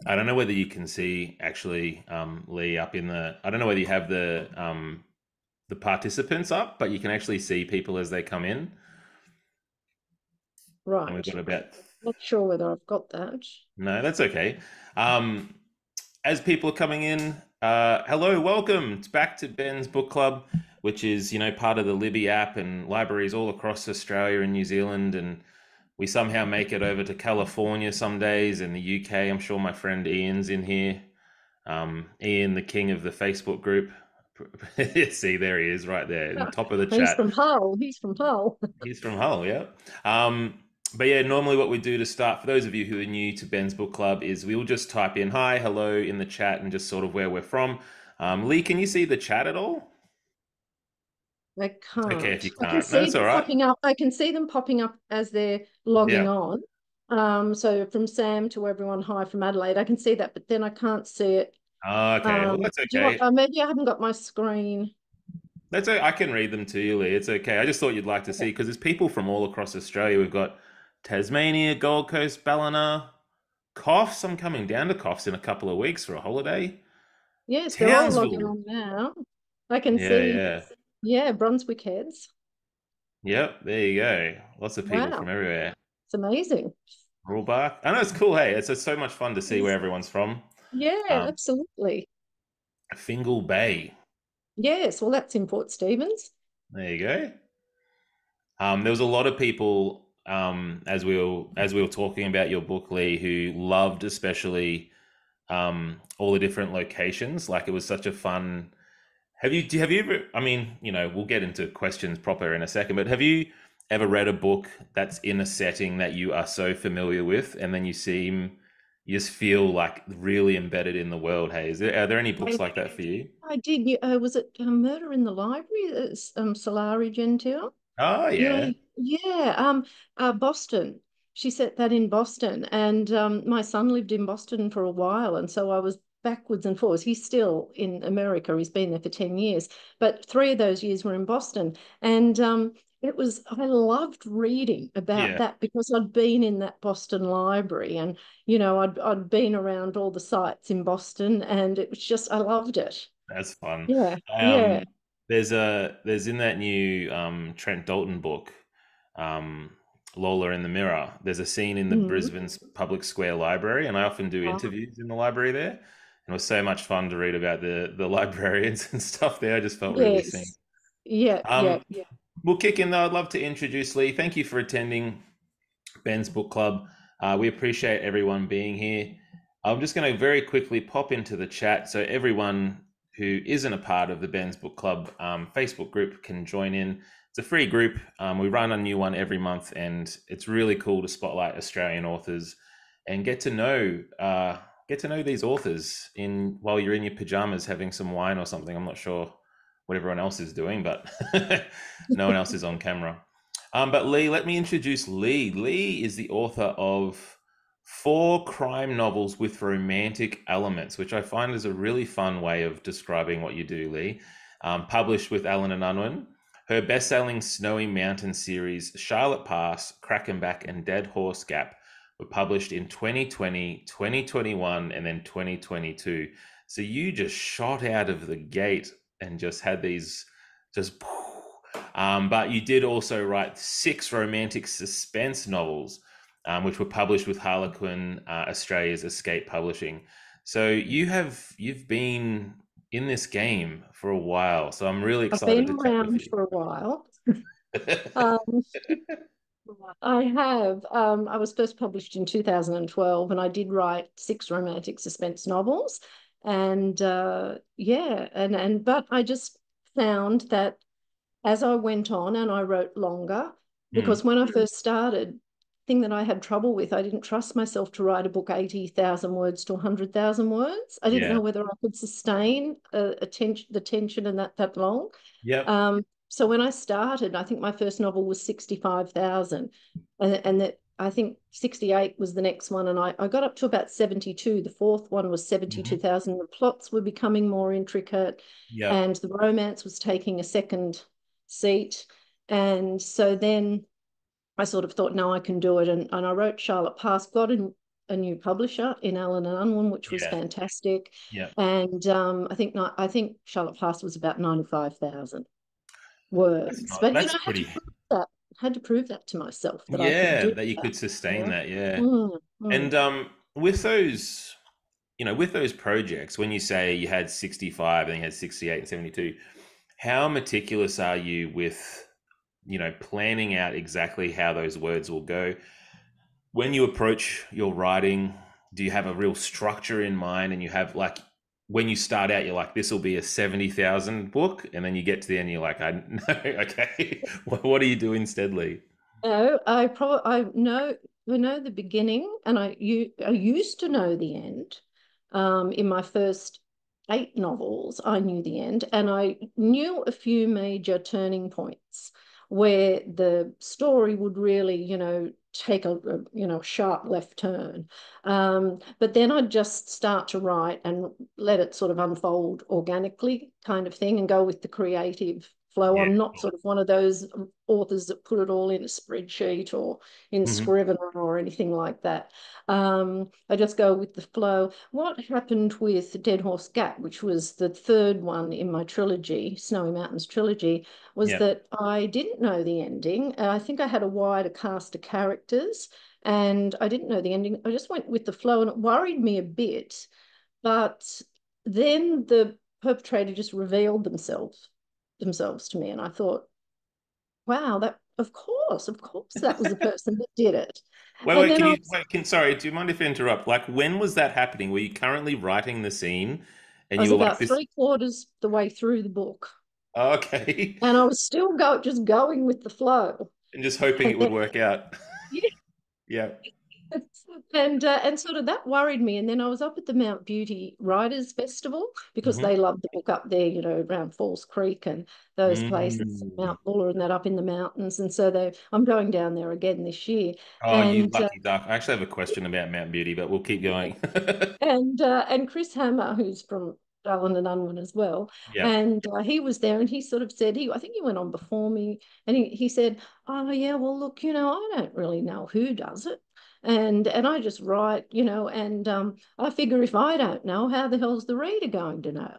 I don't know whether you can see actually, Lee, up in the. I don't know whether you have the participants up, but you can actually see people as they come in, and we've Right. got about. Not sure whether I've got that. No, that's okay. Um, as people are coming in, hello, welcome. It's back to Ben's Book Club, which is part of the Libby app and libraries all across Australia and New Zealand, and we somehow make it over to California some days and the UK. I'm sure my friend Ian's in here. Ian, the king of the Facebook group. See, there he is, right there, in the top of the He's chat. from Hull. He's from Hull. He's from Hull, yeah. But yeah, normally what we do to start, for those of you who are new to Ben's Book Club, is we'll just type in hi, hello in the chat and just sort of where we're from. Lee, can you see the chat at all? I Okay, if can't. you I can can't, no, see that's all them right. popping up. I can see them popping up as they're logging Yeah. on. So from Sam to everyone, hi from Adelaide. I can see that, but then I can't see it. Okay, well that's Do you want? okay. Maybe I haven't got my screen. I can read them to you, Lee. It's okay. I just thought you'd like to Okay. see because there's people from all across Australia. We've got Tasmania, Gold Coast, Ballina, Coffs. I'm coming down to Coffs in a couple of weeks for a holiday. Yes, they're all logging Townsville. on now. I can Yeah, see. yeah. Yeah, Brunswick heads. Yep, there you go. Lots of people Wow, from everywhere. it's amazing. Rulebach. I know it's cool. Hey, it's so much fun to see where Yes. everyone's from. Yeah, Um, absolutely. Fingal Bay. Yes, well, that's in Port Stephens. There you go. There was a lot of people as we were talking about your book, Lee, who loved especially all the different locations. Like it was such a fun. Have you ever? I mean, we'll get into questions proper in a second, but have you ever read a book that's in a setting that you are so familiar with, and then you just feel like really embedded in the world? Hey, are there any books I, like that for you? I did. Was it Murder in the Library? It's Solari Gentile. Oh Yeah, yeah, yeah. Boston. She set that in Boston, and my son lived in Boston for a while, and so I was backwards and forwards. He's still in America. He's been there for 10 years, but 3 of those years were in Boston, and I loved reading about yeah. that because I'd been in that Boston library, and I'd been around all the sites in Boston, and it was just I loved it. That's fun. Yeah, yeah. Um, there's in that new Trent Dalton book, um, Lola in the Mirror. There's a scene in the Mm. Brisbane's Public Square Library, and I often do Oh, interviews in the library there. And it was so much fun to read about the librarians and stuff there. I just felt really seen. yes. Yeah, yeah, Um, yeah. we'll kick in though. I'd love to introduce Lee. Thank you for attending Ben's Book Club. We appreciate everyone being here. I'm just going to very quickly pop into the chat so everyone who isn't a part of the Ben's Book Club Facebook group can join in. It's a free group. We run a new one every month, and it's really cool to spotlight Australian authors and get to know these authors in while you're in your pajamas having some wine or something. I'm not sure what everyone else is doing, but no one else is on camera. But Lee, let me introduce Lee. Lee is the author of four crime novels with romantic elements, which I find is a really fun way of describing what you do, Lee. Published with Allen and Unwin. Her best-selling Snowy Mountain series, Charlotte Pass, Crackenback, and Dead Horse Gap, were published in 2020, 2021, and then 2022. So you just shot out of the gate and just had these just but you did also write six romantic suspense novels, which were published with Harlequin, Australia's Escape Publishing. So you've been in this game for a while. So I'm really I've excited been to chat with around you. for a while. Um, I have. I was first published in 2012, and I did write six romantic suspense novels. And yeah, but I just found that as I went on and I wrote longer, Hmm. because when I first started, thing that I had trouble with, I didn't trust myself to write a book 80,000 words to 100,000 words. I didn't Yeah. know whether I could sustain the tension and that long. Yep. So when I started, I think my first novel was 65,000, and that I think 68 was the next one, and I got up to about 72. The fourth one was Hmm. 72,000. The plots were becoming more intricate, Yep. and the romance was taking a second seat. And so then I sort of thought, no, I can do it. And I wrote Charlotte Pass, got a new publisher in Allen and Unwin, which was Yeah. fantastic. Yeah. And I think Charlotte Fast was about 95,000 words. But That's I had to pretty. prove that. Had to prove that to myself that I could Yeah, do that you that. could sustain Yeah. that. Yeah. Mm, mm. And with those, with those projects, when you say you had 65 and you had 68 and 72, how meticulous are you with, planning out exactly how those words will go? When you approach your writing, do you have a real structure in mind, and you have like, when you start out, you're like, this will be a 70,000 book, and then you get to the end, you're like, I know, okay, what do you do instead, Lee? No, I know the beginning, and I used to know the end. In my first 8 novels, I knew the end, and I knew a few major turning points where the story would really, take sharp left turn. But then I'd just start to write and let it sort of unfold organically, kind of thing, and go with the creative flow. Yeah, I'm not cool. sort of one of those authors that put it all in a spreadsheet or in Hmm. Scrivener or anything like that. I just go with the flow. What happened with Dead Horse Gap, which was the third one in my trilogy, Snowy Mountains trilogy, was Yeah, that I didn't know the ending. I think I had a wider cast of characters and I didn't know the ending. I just went with the flow and it worried me a bit. But then the perpetrator just revealed themselves to me, and I thought, wow, that of course, that was the person that did it. wait, And wait, then can I you was, wait, sorry, do you mind if I interrupt? Like, when was that happening? Were you currently writing the scene I and was you were like about this? 3/4 the way through the book, Oh, okay. and I was still just going with the flow. And just hoping And it would then, work out. yeah, Yeah. and sort of that worried me. And then I was up at the Mount Beauty Writers Festival because Hmm. they love the book up there, around Falls Creek and those places, Mm. Mount Buller and that up in the mountains. And so I'm going down there again this year. Oh, you And lucky duck. I actually have a question about Mount Beauty, but we'll keep going. and Chris Hammer, who's from Allen and Unwin as well, Yeah. and he was there, and he sort of said, I think he went on before me, and he said, oh yeah, well look, I don't really know who does it, and I just write, and I figure if I don't know, how the hell's the reader going to know?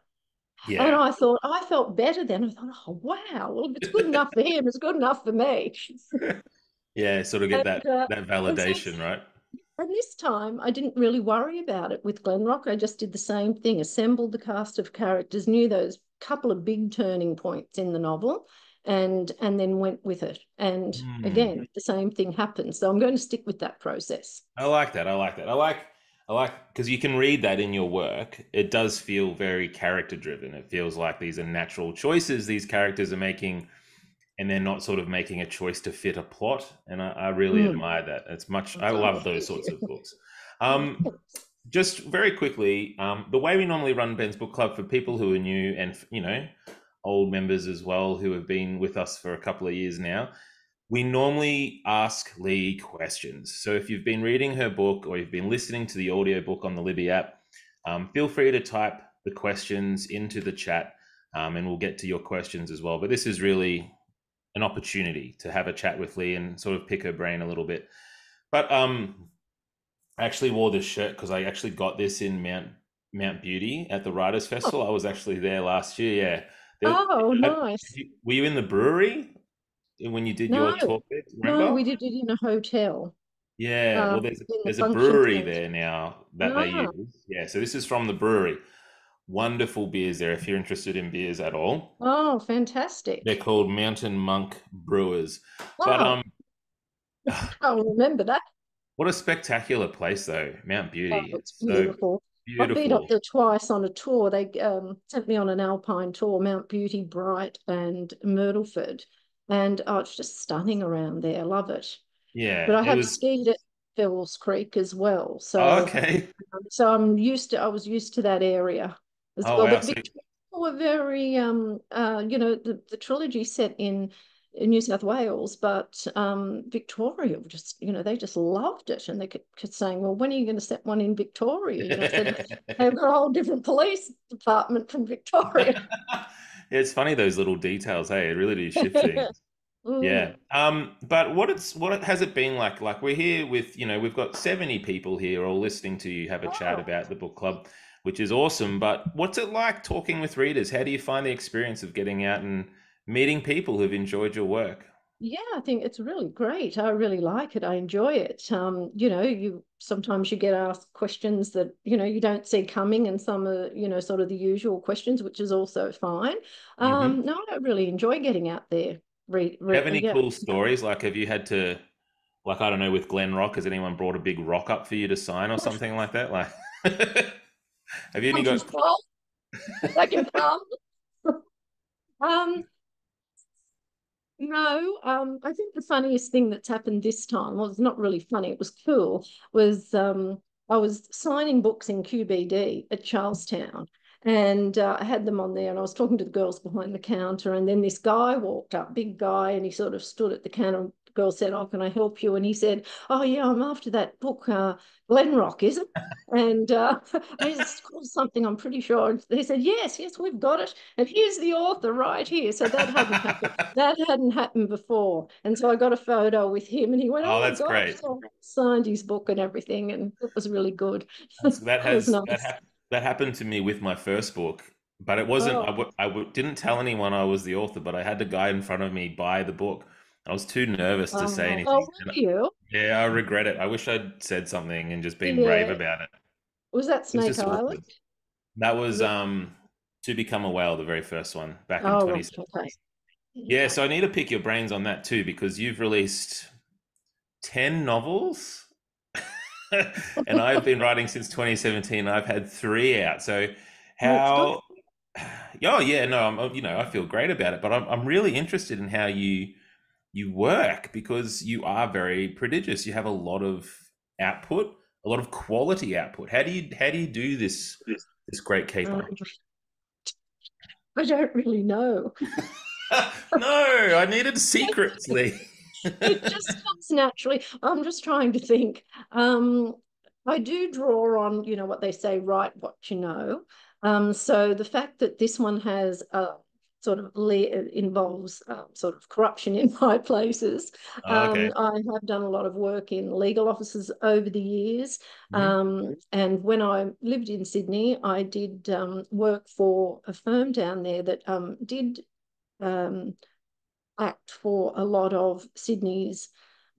And Yeah. I thought I felt better then. I thought, oh wow, well if it's good enough for him, it's good enough for me. Yeah, sort of get And that and so validation, right? And this time, I didn't really worry about it with Glenrock. I just did the same thing, assembled the cast of characters, knew those couple of big turning points in the novel, and then went with it. And Hmm. again, the same thing happened. So I'm going to stick with that process. I like that. I like that. I like because you can read that in your work. It does feel very character driven. It feels like these are natural choices these characters are making, and they're not sort of making a choice to fit a plot. And I really Mm. admire that. I Oh, love those thank sorts of you. books. Um, just very quickly, the way we normally run Ben's Book Club for people who are new and, old members as well who have been with us for a couple of years now, we normally ask Lee questions. So if you've been reading her book or you've been listening to the audiobook on the Libby app, feel free to type the questions into the chat, and we'll get to your questions as well. But this is really an opportunity to have a chat with Lee and sort of pick her brain a little bit. But I actually wore this shirt because I actually got this in Mount Beauty at the Writers Festival. I was actually there last year. Yeah. Oh, nice. Were you in the brewery when you did No, your talk there? Do you no, remember? we did it in a hotel, Yeah. Well, in the there's a function brewery centre. there now that they Ah, use. Yeah. So this is from the brewery. Wonderful beers there. If you're interested in beers at all, oh, they're fantastic. called Mountain Monk Brewers. But Oh, I'll remember that. what a spectacular place, though. Mount Oh, Beauty. it's It's so beautiful. I've been up beautiful. there twice on a tour. They sent me on an alpine tour, Mount Beauty, Bright, and Myrtleford. And oh, it's just stunning around there. I love it. But Yeah. I It have was. skied at Fells Creek as well. Oh, So okay. I was used to that area as Oh, well. wow. But So, Victoria were very, the trilogy set in New South Wales, but Victoria just, they just loved it. And they kept saying, well, when are you going to set one in Victoria? I said, they've got a whole different police department from Victoria. yeah, it's funny those little details. Hey, it really do shift things. Yeah. Mm. But what has it been like? Like we're here with, we've got 70 people here all listening to you have a chat Oh. about the book club, which is awesome. But what's it like talking with readers? How do you find the experience of getting out and meeting people who've enjoyed your work? Yeah, I think it's really great. I really like it. I enjoy it. You sometimes you get asked questions that, you don't see coming, and some are, sort of the usual questions, which is also fine. Hmm. No, I really enjoy getting out there. You have any Yeah. cool stories? Like, have you had to, like, I don't know, with Glenrock, has anyone brought a big rock up for you to sign or something like that? Like, have you any I'm too got? small. I can come. Um, No, I think the funniest thing that's happened this time, well, it's not really funny, it was cool, was I was signing books in QBD at Charlestown, and I had them on there, and I was talking to the girls behind the counter, and then this guy walked up, big guy, and he sort of stood at the counter. The girl said, "Oh, can I help you?" And he said, "Oh, yeah, I'm after that book, Glenrock, is it?" And I just called something, I'm pretty sure. They said, "Yes, yes, we've got it. And here's the author right here." So that hadn't happened before. And so I got a photo with him, and he went, Oh, "Oh my that's gosh." great. So I signed his book and everything. And it was really good. That's, that It was has that nice. that happened to me with my first book, but it wasn't. Oh, Didn't tell anyone I was the author, but I had the guy in front of me buy the book. I was too nervous to say oh, anything, were and you? yeah, I regret it. I wish I'd said something and just been brave Yeah. about it. Was that It was Snake just Island? awkward. That Was was it? To Become a Whale, the very first one back in Oh, right. 2017. Okay. Yeah, Okay. so I need to pick your brains on that too because you've released 10 novels and I've been writing since 2017. I've had three out. So That's good. how oh yeah, no, I feel great about it, but I'm really interested in how you work because you are very prodigious. You have a lot of output, a lot of quality output. How do you do this great Um, keeper? I don't really know. No, I needed secrets, Lee. It just comes naturally. I'm just trying to think. I do draw on, what they say, write what you know. So the fact that this one has sort of involves sort of corruption in high places. Oh, okay. I have done a lot of work in legal offices over the years. Hmm. And when I lived in Sydney, I did work for a firm down there that did um, act for a lot of Sydney's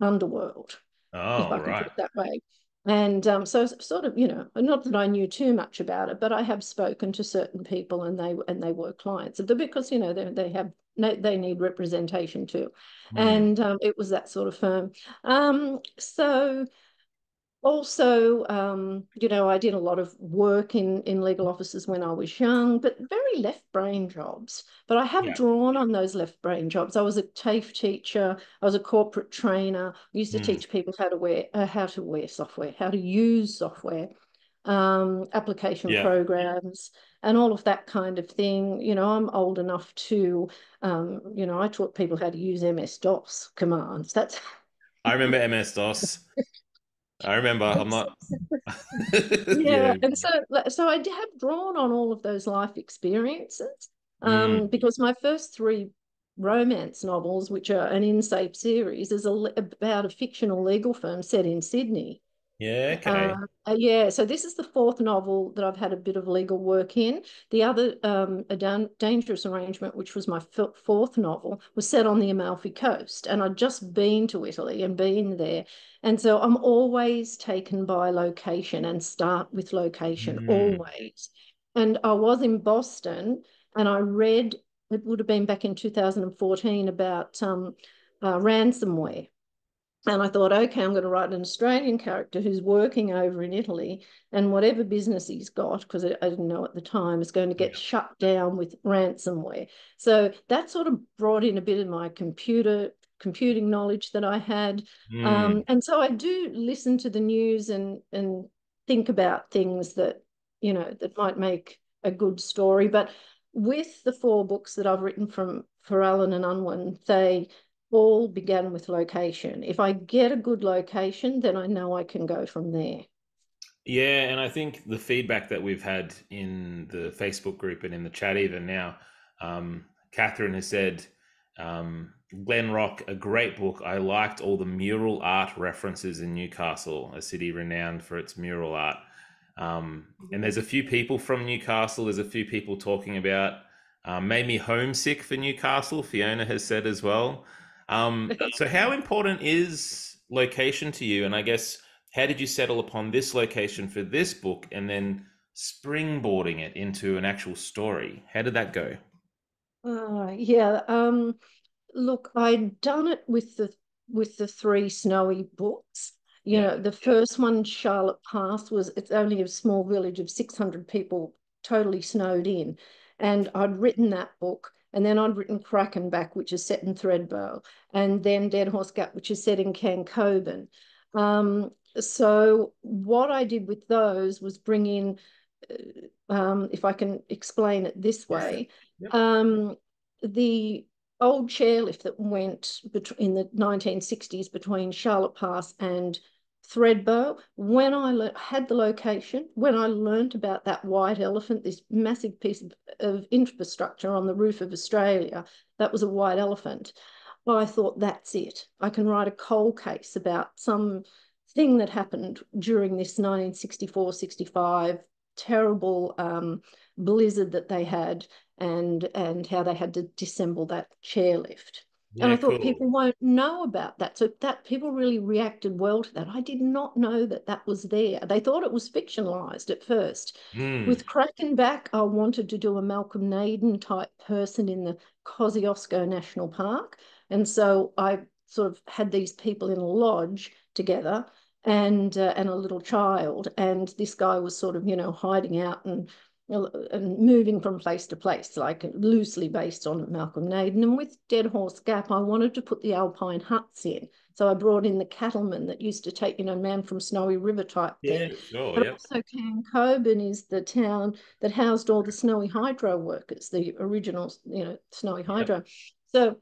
underworld, if Oh, I can put right. it that way. And so sort of, not that I knew too much about it, but I have spoken to certain people, and they were clients of the, because they need representation too. Hmm. And it was that sort of firm. So also, I did a lot of work in legal offices when I was young, but very left brain jobs. But I have Yeah. drawn on those left brain jobs. I was a TAFE teacher. I was a corporate trainer. I used to Hmm. teach people how to wear software, how to use software, application Yeah. programs, and all of that kind of thing. I'm old enough to, I taught people how to use MS-DOS commands. That's I remember MS-DOS. I remember. I'm not. Yeah, Yeah. and so I have drawn on all of those life experiences, Mm. because my first three romance novels, which are an InSafe series, is about a fictional legal firm set in Sydney. Yeah. Uh, Okay. yeah, so this is the fourth novel that I've had a bit of legal work in. The other, Dangerous Arrangement, which was my fourth novel, was set on the Amalfi Coast, and I'd just been to Italy and been there. And so I'm always taken by location and start with location, Mm. always. And I was in Boston, and I read, it would have been back in 2014, about ransomware. And I thought, okay, I'm going to write an Australian character who's working over in Italy, and whatever business he's got, because I didn't know at the time, is going to get Yeah. shut down with ransomware. So that sort of brought in a bit of my computing knowledge that I had. Mm. And so I do listen to the news and think about things that might make a good story. But with the four books that I've written for Allen and Unwin, they all began with location. If I get a good location, then I know I can go from there. Yeah, and I think the feedback that we've had in the Facebook group and in the chat even now, Catherine has said Glenrock, a great book. I liked all the mural art references in Newcastle, a city renowned for its mural art. And there's a few people from Newcastle. There's a few people talking about made me homesick for Newcastle. Fiona has said as well. So, how important is location to you? And I guess, how did you settle upon this location for this book and then springboarding it into an actual story? How did that go? Yeah. Look, I'd done it with the three snowy books. You Yeah. know, the first one, Charlotte Pass, was it's only a small village of 600 people, totally snowed in. And I'd written that book, and then I'd written Crackenback, which is set in Thredbo, and then Dead Horse Gap, which is set in Cancoban. So what I did with those was bring in, if I can explain it this Yeah. way, Yep. um, the old chairlift that went in the 1960s between Charlotte Pass and Thredbo. When I had the location, when I learnt about that white elephant, this massive piece of infrastructure on the roof of Australia, that was a white elephant. I thought, that's it. I can write a cold case about some thing that happened during this 1964-65 terrible blizzard that they had, and how they had to disassemble that chairlift. And Yeah, I thought cool. people won't know about that. So that people really reacted well to that. I did not know that that was there. They thought it was fictionalized at first. Mm. With Krakenback, I wanted to do a Malcolm Naden type person in the Kosciuszko National Park. And so I sort of had these people in a lodge together, and a little child, and this guy was sort of, hiding out and moving from place to place, like loosely based on Malcolm Naden. And with Dead Horse Gap, I wanted to put the alpine huts in. So I brought in the cattleman that used to take, man from Snowy River type Yeah, thing. sure. But Yep. also Cancoban is the town that housed all the Snowy Hydro workers, the original, Snowy Yep. Hydro. So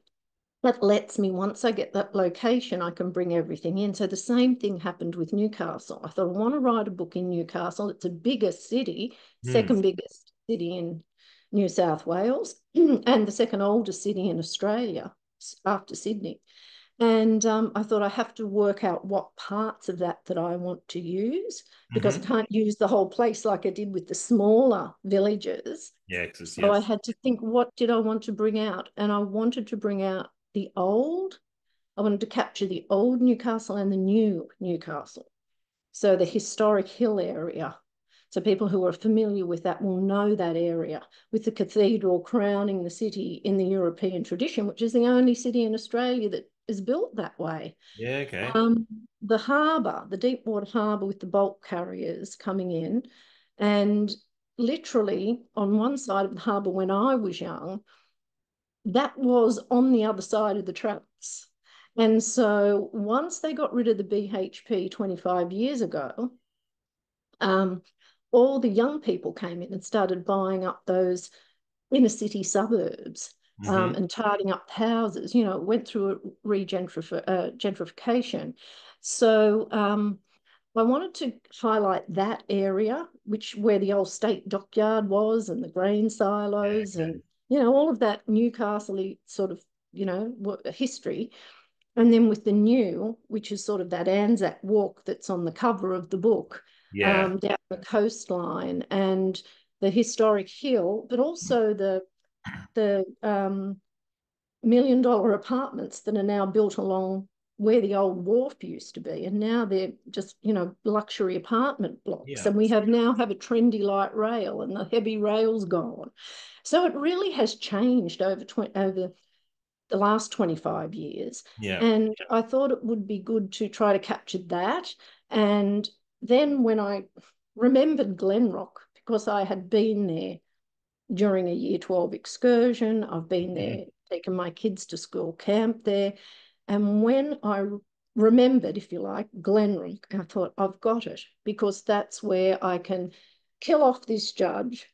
that lets me, once I get that location, I can bring everything in. So the same thing happened with Newcastle. I thought, I want to write a book in Newcastle. It's a bigger city, Mm. second biggest city in New South Wales, and the second oldest city in Australia after Sydney. And I thought, I have to work out what parts of that I want to use, because I Hmm. can't use the whole place like I did with the smaller villages. Yeah, 'cause So I yes. had to think, what did I want to bring out? And I wanted to bring out the old. I wanted to capture the old Newcastle and the new Newcastle. So the historic hill area. So people who are familiar with that will know that area, with the cathedral crowning the city in the European tradition, which is the only city in Australia that is built that way. Yeah, okay. Um, the harbour, the deep water harbour with the bulk carriers coming in, and literally on one side of the harbour when I was young, that was on the other side of the tracks. And so once they got rid of the BHP 25 years ago, um, all the young people came in and started buying up those inner city suburbs, Hmm. and tidying up houses. It went through a gentrification. So I wanted to highlight that area, which where the old state dockyard was, and the grain silos, Okay. and all of that Newcastle sort of history. And then with the new, which is sort of that Anzac walk that's on the cover of the book, Yeah. down the coastline, and the historic hill, but also the $1 million apartments that are now built along where the old wharf used to be, and now they're just luxury apartment blocks. Yeah. And we now have a trendy light rail, and the heavy rail's gone. So it really has changed over the last 25 years. Yeah. And I thought it would be good to try to capture that. And then when I remembered Glenrock, because I had been there during a year 12 excursion, I've been Mhm. there, taken my kids to school camp there. And when I remembered, if you like, Glenrock, I thought, I've got it, because that's where I can kill off this judge,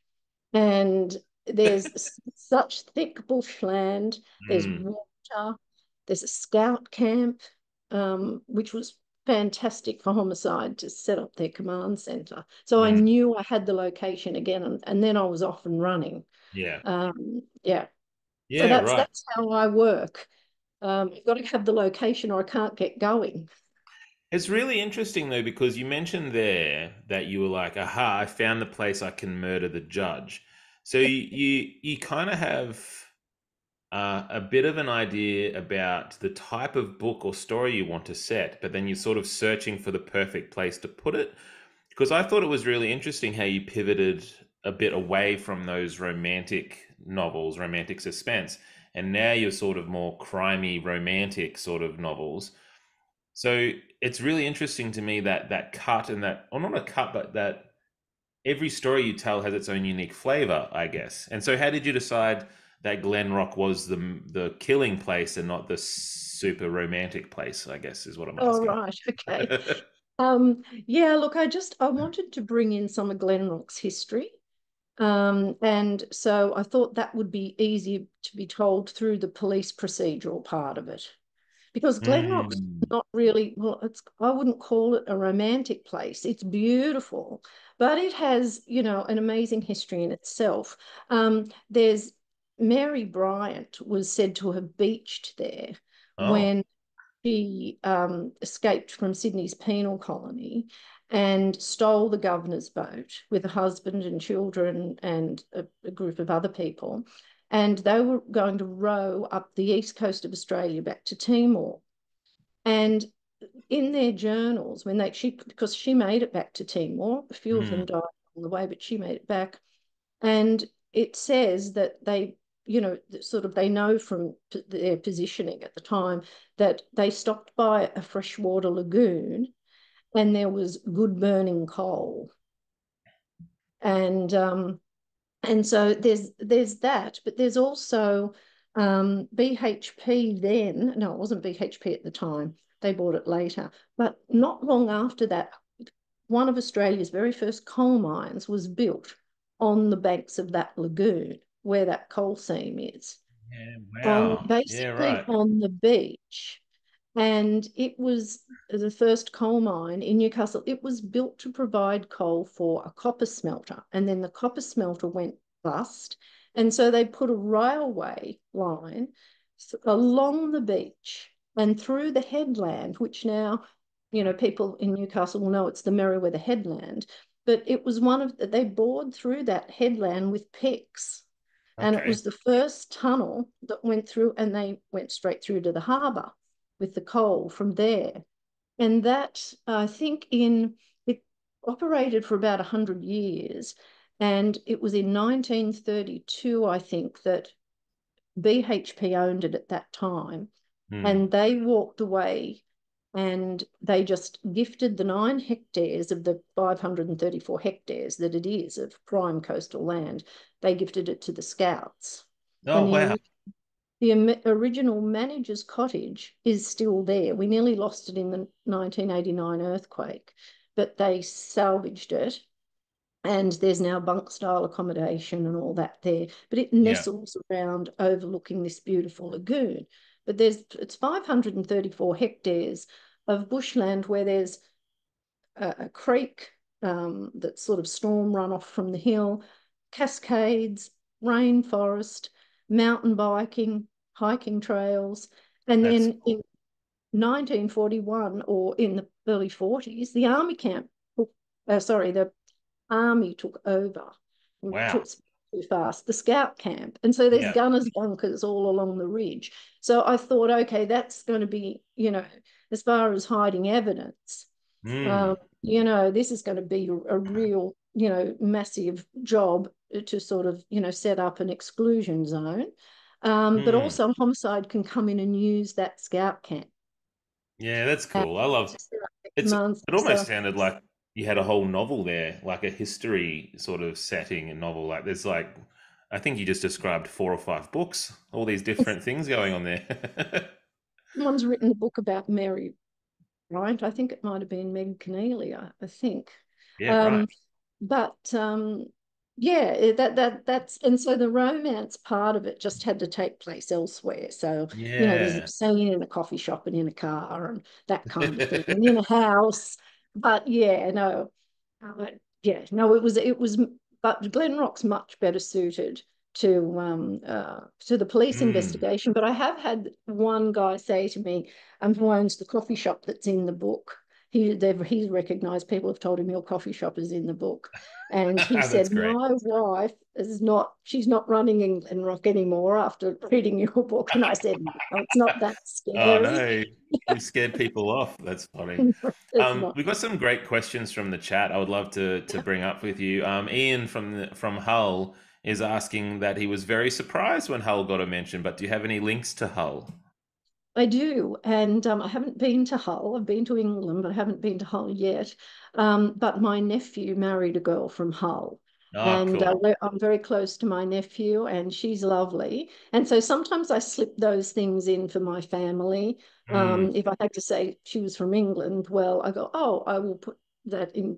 and there's such thick bushland, there's Mm. water, there's a scout camp, which was fantastic for homicide to set up their command center. So I Mm. knew I had the location again, and then I was off and running. Yeah. Yeah. So Yeah, that's right. that's how I work. I've got to have the location or I can't get going. It's really interesting though, because you mentioned there that you were like, aha, I found the place I can murder the judge. So you kind of have a bit of an idea about the type of book or story you want to set, but then you're sort of searching for the perfect place to put it. Because I thought it was really interesting how you pivoted a bit away from those romantic novels, romantic suspense, and now you're sort of more crimey, romantic sort of novels. So it's really interesting to me that that cut and that, or not a cut, but that every story you tell has its own unique flavor, I guess. And so, how did you decide that Glenrock was the killing place and not the super romantic place? I guess is what I'm Oh, asking. right. Okay. Yeah, look, I wanted to bring in some of Glenrock's history. And so I thought that would be easier to be told through the police procedural part of it. Because Glenrock's Mm. not really, well, I wouldn't call it a romantic place. It's beautiful, but it has, an amazing history in itself. There's Mary Bryant was said to have beached there Oh. when she escaped from Sydney's penal colony and stole the governor's boat with a husband and children and a group of other people. And they were going to row up the east coast of Australia back to Timor. And in their journals, because she made it back to Timor, a few of them Mm. died on the way, but she made it back. And it says that sort of they know from their positioning at the time that they stopped by a freshwater lagoon and there was good burning coal. And so there's that, but there's also BHP then. No, it wasn't BHP at the time. They bought it later. But not long after that, one of Australia's very first coal mines was built on the banks of that lagoon where that coal seam is, Yeah, on wow. Yeah, basically right. on the beach. And it was the first coal mine in Newcastle. It was built to provide coal for a copper smelter. And then the copper smelter went bust. And so they put a railway line along the beach and through the headland, which now, people in Newcastle will know it's the Merewether Headland. But it was they bored through that headland with picks. And it Okay. was the first tunnel that went through, and they went straight through to the harbour with the coal from there. And that, I think, it operated for about 100 years. And it was in 1932, I think, that BHP owned it at that time. Mm. And they walked away and they just gifted the 9 hectares of the 534 hectares that it is of prime coastal land. They gifted it to the Scouts. Oh, And wow. the original manager's cottage is still there. We nearly lost it in the 1989 earthquake, but they salvaged it. And there's now bunk style accommodation and all that there. But it Yeah. nestles around overlooking this beautiful lagoon. But it's 534 hectares of bushland where there's a creek that's sort of storm runoff from the hill, cascades, rainforest, mountain biking, hiking trails. And That's then in cool. 1941 or in the early 40s, the army took over, Wow. took too fast, the scout camp. And so there's Yeah. gunners bunkers all along the ridge. So I thought, okay, that's going to be, as far as hiding evidence, Mm. this is going to be a real, massive job to sort of, set up an exclusion zone. But Mm. also homicide can come in and use that scout camp Yeah, that's and cool. I love to set up their it's command it almost center. sounded like you had a whole novel there, like a history sort of setting and novel. Like there's like I think you just described 4 or 5 books, all these different things going on there. Someone's written a book about Mary, right? I think it might have been Meg Keneally, I think. Yeah, right. Um, but yeah, that's and so the romance part of it just had to take place elsewhere. So, there's a Yeah. scene in a coffee shop and in a car and that kind of thing, and in a house. But yeah, no, uh, yeah, no, it was, but Glenrock's much better suited to the police Mm. investigation. But I have had one guy say to me, who owns the coffee shop that's in the book. He's recognised, people have told him your coffee shop is in the book. And he That's said, great. my wife is not, she's not running in Glenrock anymore after reading your book. And I said, no, it's not that Oh scary. no, you've scared people off. That's funny. It's not. We've got some great questions from the chat. I would love to bring up with you. Ian from Hull is asking that he was very surprised when Hull got a mention. But do you have any links to Hull? I do, and I haven't been to Hull. I've been to England, but I haven't been to Hull yet. But my nephew married a girl from Hull, Oh, and cool. I'm very close to my nephew, and she's lovely. And so sometimes I slip those things in for my family. Mm, If I had to say she was from England, well, I go, oh, I will put that in,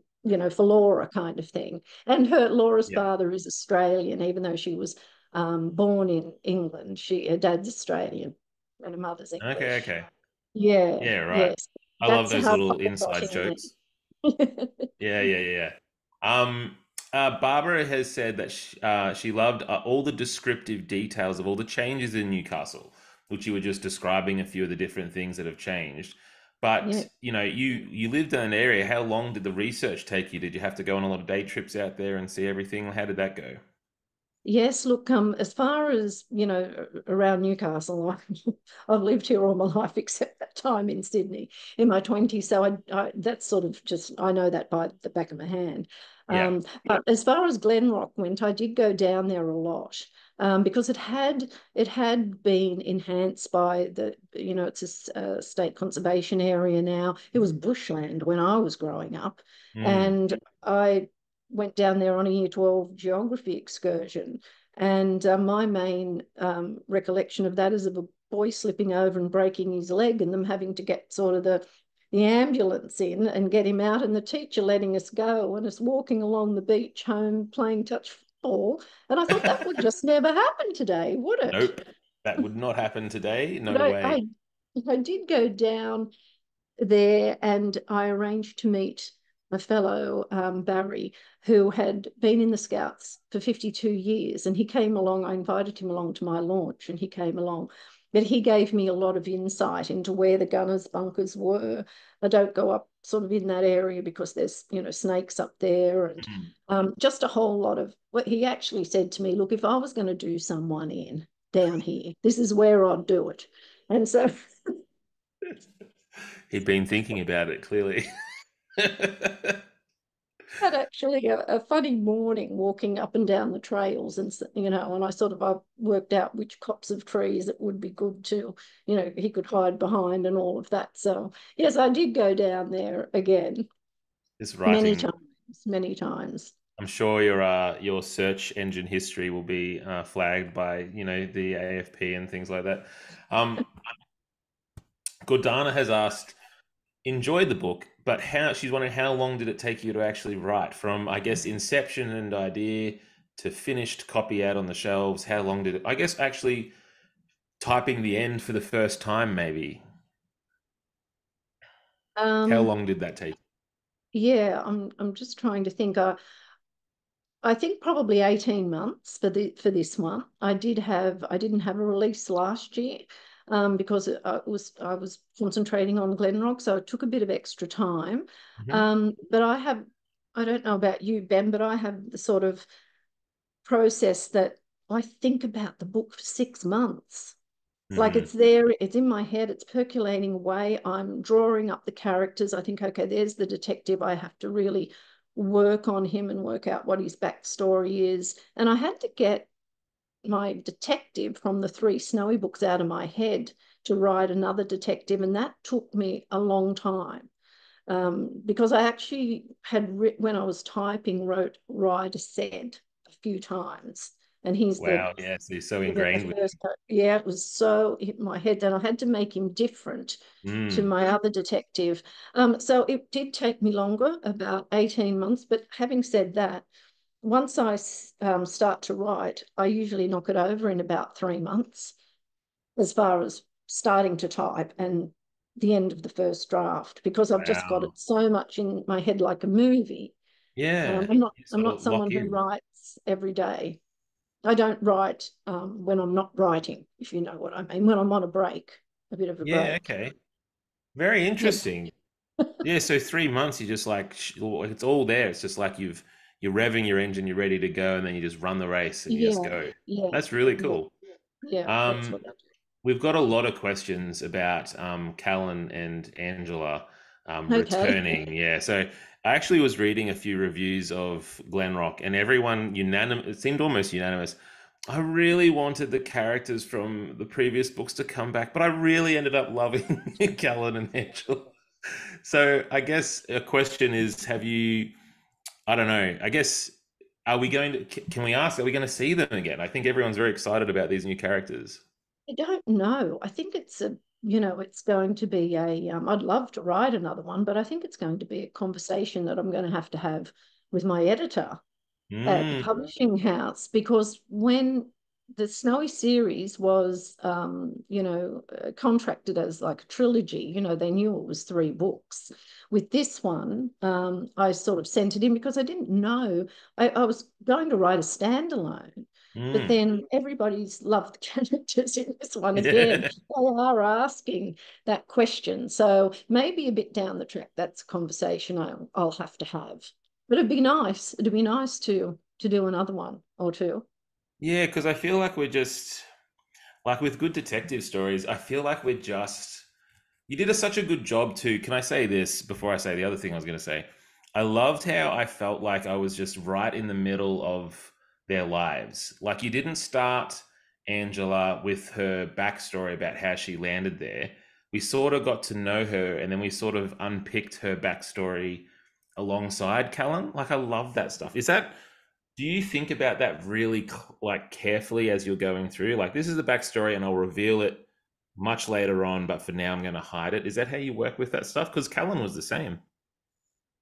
for Laura kind of thing. And Laura's yeah. father is Australian, even though she was born in England. Her dad's Australian and her mother's Okay. English. Okay. Yeah, Yeah. Right. yes. I love That's those how little I got inside jokes. in. Yeah, yeah, yeah. Barbara has said that she loved all the descriptive details of all the changes in Newcastle, which you were just describing a few of the different things that have changed. Yeah. But you lived in an area. How long did the research take you? Did you have to go on a lot of day trips out there and see everything? How did that go? Yes, look, as far as, around Newcastle, I've lived here all my life except that time in Sydney in my 20s. So that's sort of just, I know that by the back of my hand. Yeah. But as far as Glenrock went, I did go down there a lot, because it had been enhanced by it's a state conservation area now. It was bushland when I was growing up. Mm. And I went down there on a year 12 geography excursion. And my main recollection of that is of a boy slipping over and breaking his leg, and them having to get sort of the ambulance in and get him out, and the teacher letting us go and us walking along the beach home playing touch football. And I thought that would just never happen today, would it? Nope. That would not happen today. But No I, way. I, I did go down there, and I arranged to meet a fellow, Barry, who had been in the Scouts for 52 years. And he came along, I invited him along to my launch, and he came along. But he gave me a lot of insight into where the gunners' bunkers were. I don't go up sort of in that area because there's, snakes up there, and Mm. just a whole lot of what he actually said to me. Look, if I was going to do someone in down here, this is where I'd do it. And so He'd been thinking about it clearly. had actually a funny morning walking up and down the trails, and and I worked out which copse of trees it would be good to, he could hide behind and all of that. So yes, I did go down there again Just many writing. times, many times. I'm sure your search engine history will be flagged by the AFP and things like that. Um, Gordana has asked, enjoyed the book, but she's wondering how long did it take you to actually write from, I guess, inception and idea to finished copy out on the shelves? How long did it? I guess actually typing the end for the first time, maybe. How Um, long did that take? yeah, I'm just trying to think. I think probably 18 months for this one. I didn't have a release last year, because I was concentrating on Glenrock, so it took a bit of extra time. Hmm. But I don't know about you, Ben, but I have the sort of process that I think about the book for 6 months. Like Hmm. it's there, it's in my head, it's percolating away. I'm drawing up the characters. I think, okay, there's the detective. I have to really work on him and work out what his backstory is. And I had to get my detective from the three Snowy books out of my head to write another detective. And that took me a long time, because I actually when I was typing, wrote Ryder said a few times. And he's Wow, yeah, so you're so ingrained the with first, yeah, it was so in my head, and I had to make him different it. to Mm. my other detective. So it did take me longer, about 18 months. But having said that, once I start to write, I usually knock it over in about 3 months, as far as starting to type and the end of the first draft, because I've just got it Wow. so much in my head like a movie. Yeah, I'm not you I'm sort not of lock someone who in. writes every day. I don't write when I'm not writing, if you know what I mean, when I'm on a break, a bit of a Yeah, break. okay. Very Yeah, interesting. Yeah, so 3 months you just like it's all there. It's just like you're revving your engine, you're ready to go, and then you just run the race and you just yeah, go. yeah, That's really yeah, cool. yeah. That's Um, what I do. we've got a lot of questions about Callan and Angela Okay. returning. Yeah, so I actually was reading a few reviews of Glenrock, and everyone unanimous. It seemed almost unanimous. I really wanted the characters from the previous books to come back, but I really ended up loving Callan and Angela. So I guess a question is, have you? I don't know. I guess are we going to? Can we ask? Are we going to see them again? I think everyone's very excited about these new characters. I don't know. I think it's a, it's going to be a, I'd love to write another one, but I think it's going to be a conversation that I'm going to have with my editor at the Mm, publishing house, because when the Snowy series was, contracted as like a trilogy, they knew it was 3 books. With this one, I sort of sent it in because I didn't know. I was going to write a standalone, but mm. then everybody's loved the characters in this one again. Yeah. They are asking that question. So maybe a bit down the track, that's a conversation I'll have to have. But it'd be nice. It'd be nice to do another one or two. Yeah, because I feel like we're just like with good detective stories, I feel like we're just you did such a good job too. Can I say this before I say the other thing I was going to say? I loved how I felt like I was just right in the middle of their lives. Like you didn't start Angela with her backstory about how she landed there. We sort of got to know her and then we sort of unpicked her backstory alongside Callan. Like I love that stuff. Do you think about that really like carefully as you're going through? Like this is the backstory and I'll reveal it much later on, but for now I'm going to hide it. Is that how you work with that stuff? Because Callan was the same.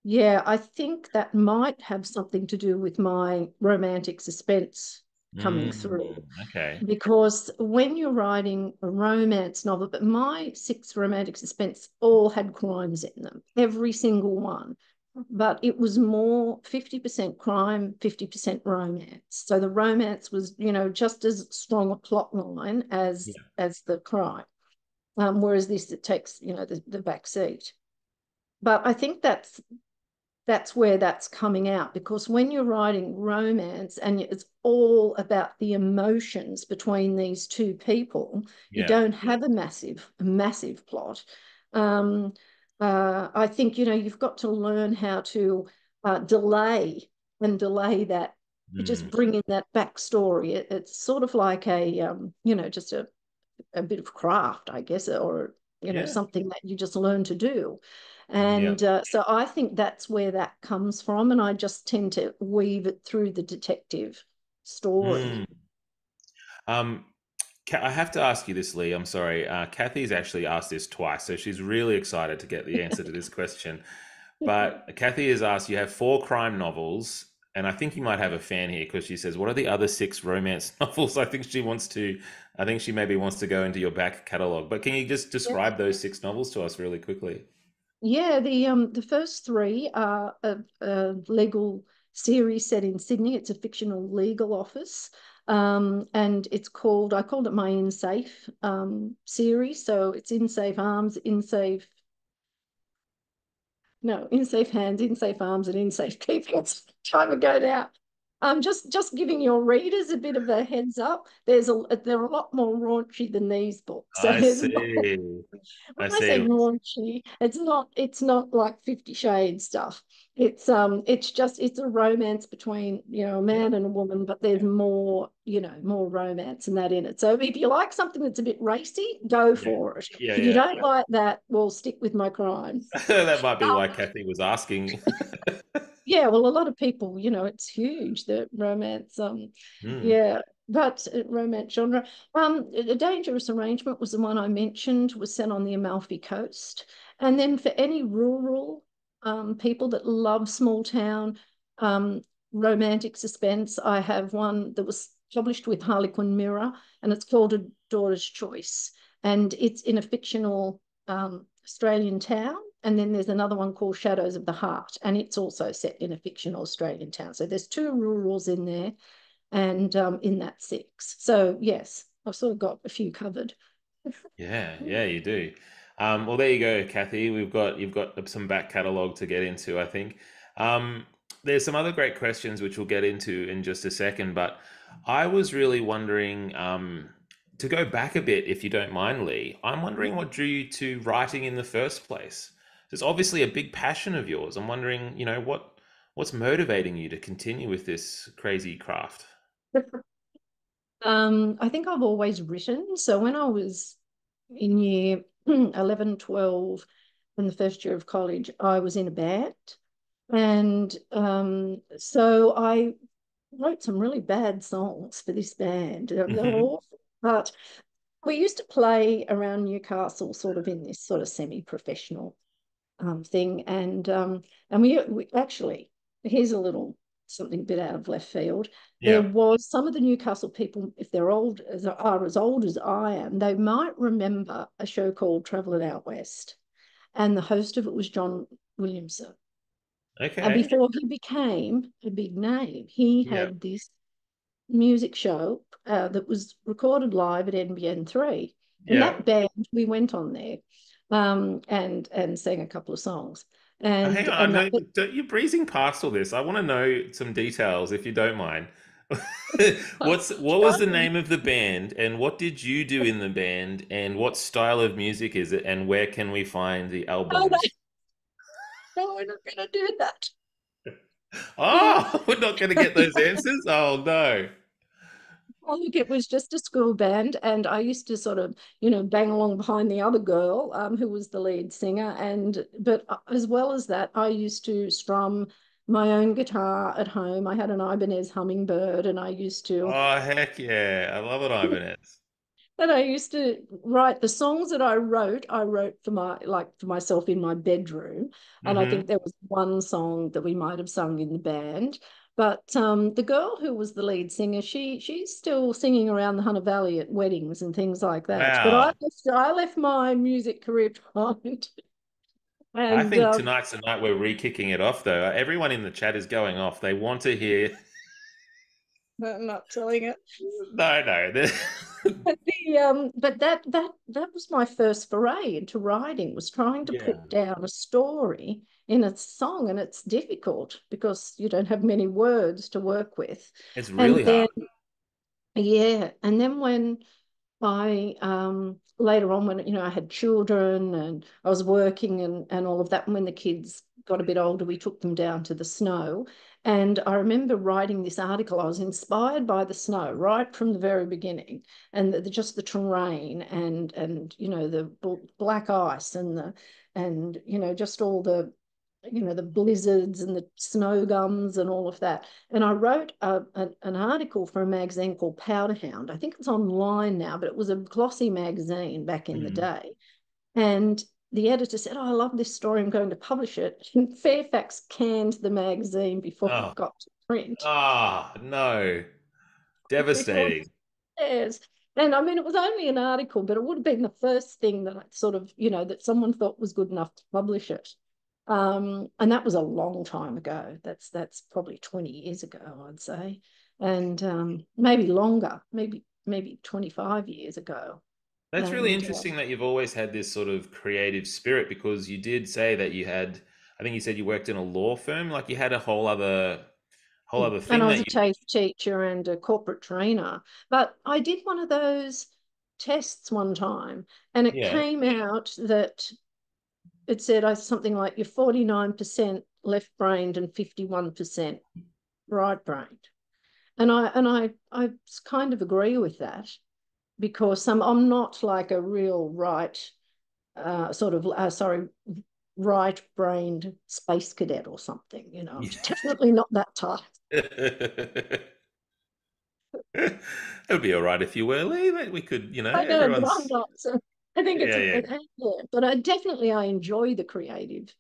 Yeah, I think that might have something to do with my romantic suspense coming Mm, through. okay. Because when you're writing a romance novel, but my 6 romantic suspense all had crimes in them, every single one. But it was more 50% crime, 50% romance. So the romance was, just as strong a plot line as Yeah. the crime. Whereas this, it takes, the back seat. But I think that's where that's coming out, because when you're writing romance and it's all about the emotions between these two people, you Yeah. don't have a massive plot. um, I think you've got to learn how to delay that, just Mm, bring in that backstory. It's sort of like just a bit of craft, I guess, or yeah. something that you just learn to do. Yeah. And so I think that's where that comes from, and I just tend to weave it through the detective story. Mm. Um, I have to ask you this, Lee. I'm sorry. Kathy's actually asked this twice, so she's really excited to get the answer to this question. But Kathy has asked, you have 4 crime novels, and I think you might have a fan here because she says, what are the other 6 romance novels? I think she maybe wants to go into your back catalogue. But can you just Yeah, describe those 6 novels to us really quickly? yeah. The first 3 are a legal series set in Sydney. It's a fictional legal office. And I called it my In Safe series. So it's In Safe Arms, In Safe No, in safe hands, in safe arms, and in safe keeping. It's time ago now. Just giving your readers a bit of a heads up. They're a lot more raunchy than these books. So I see. when I I say see. raunchy, it's not like 50 Shades stuff. It's a romance between a Yeah. man and a woman, but there's more romance and that in it. So if you like something that's a bit racy, go Yeah. for it. Yeah. If you Yeah. don't like that, well, stick with my crime. That might be why Kathy was asking. Yeah, well, a lot of people, it's huge, the romance. Hmm. Yeah, but romance genre. A Dangerous Arrangement was the one I mentioned, was set on the Amalfi Coast. And then for any rural people that love small town um, romantic suspense, I have one that was published with Harlequin Mirror, and it's called A Daughter's Choice. And it's in a fictional Australian town. And then there's another one called Shadows of the Heart, and it's also set in a fictional Australian town. So there's 2 rurals in there. and in that six. So yes, I've sort of got a few covered. Yeah, yeah, you do. Well, there you go, Kathy. You've got some back catalogue to get into, I think. Um, there's some other great questions which we'll get into in just a second, but I was really wondering to go back a bit, if you don't mind, Lee. I'm wondering what drew you to writing in the first place. It's obviously a big passion of yours. I'm wondering, what's motivating you to continue with this crazy craft? I think I've always written. So when I was in year 11, 12, in the first year of college, I was in a band. And so I wrote some really bad songs for this band. They were Hmm. awful. But we used to play around Newcastle, sort of in this sort of semi-professional thing. And we actually, here's a little something a bit out of left field. There Yeah. was some of the Newcastle people, if they're are as old as I am, they might remember a show called Travelling Out West. And the host of it was John Williamson. And Okay. before he became a big name, he Yeah. had this music show that was recorded live at NBN3. And Yeah. that band, we went on there and sang a couple of songs. Hang And on, and that, you're breezing past all this. I want to know some details, if you don't mind. What was the name of the band, and what did you do in the band, and what style of music is it, and where can we find the oh, albums? no, we're not going to do that. Oh, we're not going to get those answers? Oh no. Oh, look, it was just a school band, and I used to sort of, bang along behind the other girl, who was the lead singer. But as well as that, I used to strum my own guitar at home. I had an Ibanez Hummingbird, and I used to Oh heck yeah. I love it, Ibanez. And I used to write the songs that I wrote for for myself in my bedroom. And I Mm-hmm. think there was one song that we might have sung in the band. But the girl who was the lead singer, she's still singing around the Hunter Valley at weddings and things like that. But Wow. I left my music career behind. I And think tonight's the night we're re-kicking it off, though. Everyone in the chat is going off. They want to hear. I'm not telling it. No, no. But that was my first foray into writing, was trying to Yeah. put down a story in a song, and it's difficult because you don't have many words to work with. It's And really then hard. yeah, and then when I later on, when I had children and I was working and all of that, and when the kids got a bit older, we took them down to the snow. And I remember writing this article. I was inspired by the snow right from the very beginning, and just the terrain and the black ice and just all the blizzards and the snow gums and all of that. And I wrote an article for a magazine called Powder Hound. I think it's online now, but it was a glossy magazine back in the Mm. day. And the editor said, "Oh, I love this story. I'm going to publish it." And Fairfax canned the magazine before Oh, it got to print. no. It was, Devastating. yes. And I mean, it was only an article, but it would have been the first thing that I sort of, that someone thought was good enough to publish it. And that was a long time ago. That's probably 20 years ago, I'd say. And maybe longer, maybe 25 years ago. That's really And interesting that you've always had this sort of creative spirit, because you did say that I think you said you worked in a law firm, like you had a whole other and thing I was that a you, TAFE teacher and a corporate trainer. But I did one of those tests one time, and it yeah. came out that it said something like you're 49% left-brained and 51% right-brained. And I kind of agree with that, because I'm not like a real sorry, right-brained space cadet or something. I'm definitely not that type. It would be all right if you were, Lee. We could, I know, but I'm everyone's, not. So I think yeah, yeah. yeah, but I enjoy the creative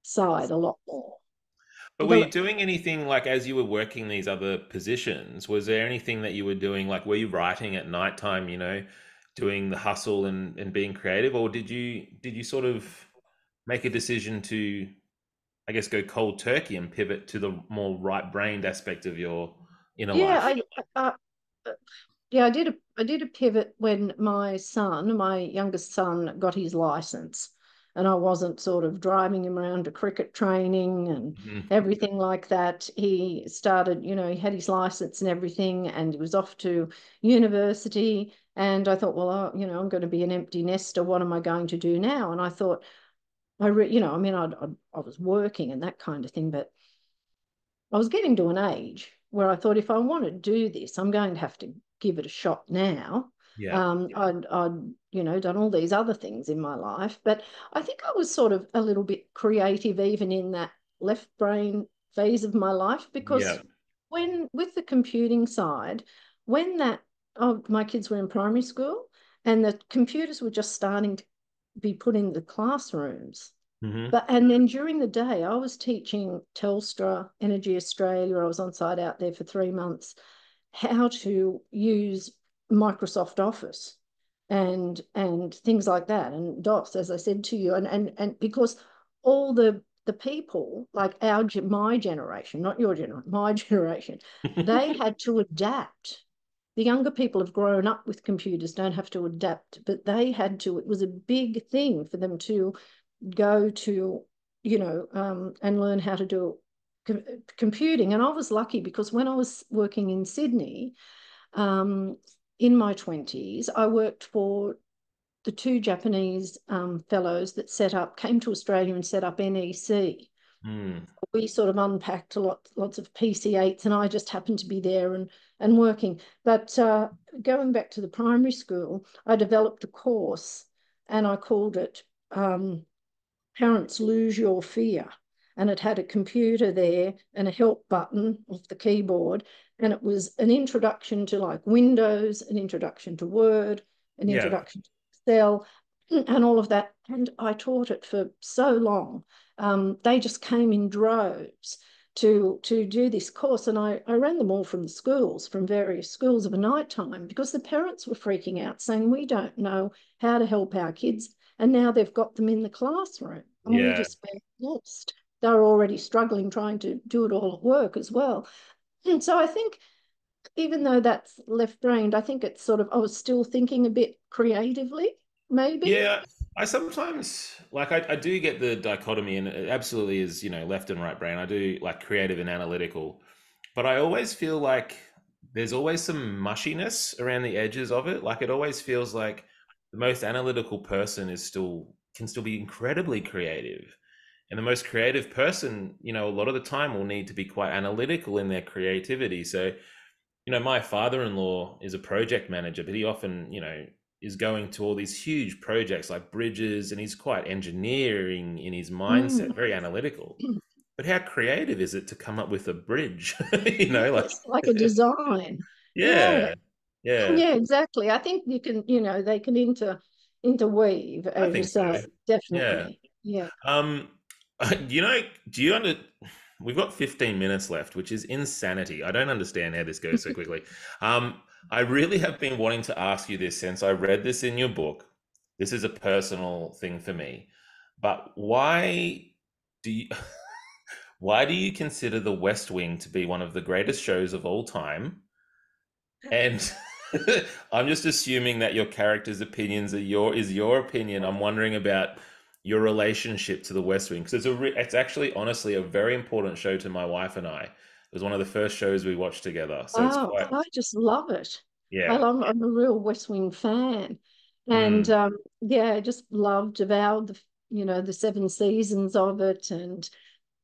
side a lot more. But were you The, doing anything like as you were working these other positions? Was there anything that you were doing, like were you writing at nighttime, doing the hustle and being creative, or did you sort of make a decision to, I guess, go cold turkey and pivot to the more right-brained aspect of your in a Yeah, life? uh, yeah, I did a pivot when my youngest son, got his license, and I wasn't sort of driving him around to cricket training and Mhm. everything like that. He started, he had his license and everything, and he was off to university. And I thought, well, I'm going to be an empty nester. What am I going to do now? And I thought, I mean, I was working and that kind of thing, but I was getting to an age where I thought, if I want to do this, I'm going to have to give it a shot now. Yeah. I'd done all these other things in my life, but I think I was sort of a little bit creative even in that left brain phase of my life, Yeah. because when with the computing side, when that oh, my kids were in primary school and the computers were just starting to be put in the classrooms. Hmm. And then during the day, I was teaching Telstra, Energy Australia. I was on site out there for 3 months, how to use Microsoft Office and things like that, and DOS, as I said to you, and because all the people like my generation, not your generation, my generation, they had to adapt. The younger people have grown up with computers, don't have to adapt, but they had to. It was a big thing for them to go to, and learn how to do computing. And I was lucky because when I was working in Sydney, um, in my 20s, I worked for the two Japanese fellows that came to Australia and set up NEC. Mm. We sort of unpacked lots of PC8s, and I just happened to be there and working. But going back to the primary school, I developed a course, and I called it Parents Lose Your Fear. And it had a computer there and a help button off the keyboard. And it was an introduction to like Windows, an introduction to Word, an Yeah. introduction to Excel, and all of that. And I taught it for so long. They just came in droves to do this course. And I ran them all from the schools, from various schools of a night time, because the parents were freaking out, saying, we don't know how to help our kids, and now they've got them in the classroom and we Yeah. just felt lost. They're already struggling trying to do it all at work as well. And so I think even though that's left brained, I think it's sort of, I was still thinking a bit creatively, maybe. Yeah, I sometimes like I do get the dichotomy, and it absolutely is, left and right brain. I do like creative and analytical, but I always feel like there's always some mushiness around the edges of it. Like it always feels like the most analytical person can still be incredibly creative. And the most creative person, a lot of the time will need to be quite analytical in their creativity. So, my father-in-law is a project manager, but he often, is going to all these huge projects like bridges, and he's quite engineering in his mindset, Mm. very analytical. But how creative is it to come up with a bridge? Like, Yes, like a design. Yeah, yeah, yeah, yeah, exactly. I think you can, they can interweave, I as you think so. say, Yeah. definitely. Yeah. Um, do you under, we've got 15 minutes left, which is insanity. I don't understand how this goes so quickly. I really have been wanting to ask you this since I read this in your book. This is a personal thing for me, but do you, why do you consider The West Wing to be one of the greatest shows of all time? And I'm just assuming that your character's opinions is your opinion. I'm wondering about your relationship to The West Wing, because it's actually honestly a very important show to my wife and I. It was one of the first shows we watched together, so it's Oh, quite I just love it. yeah. I'm a real West Wing fan. And Mm, yeah, I just loved about the 7 seasons of it. And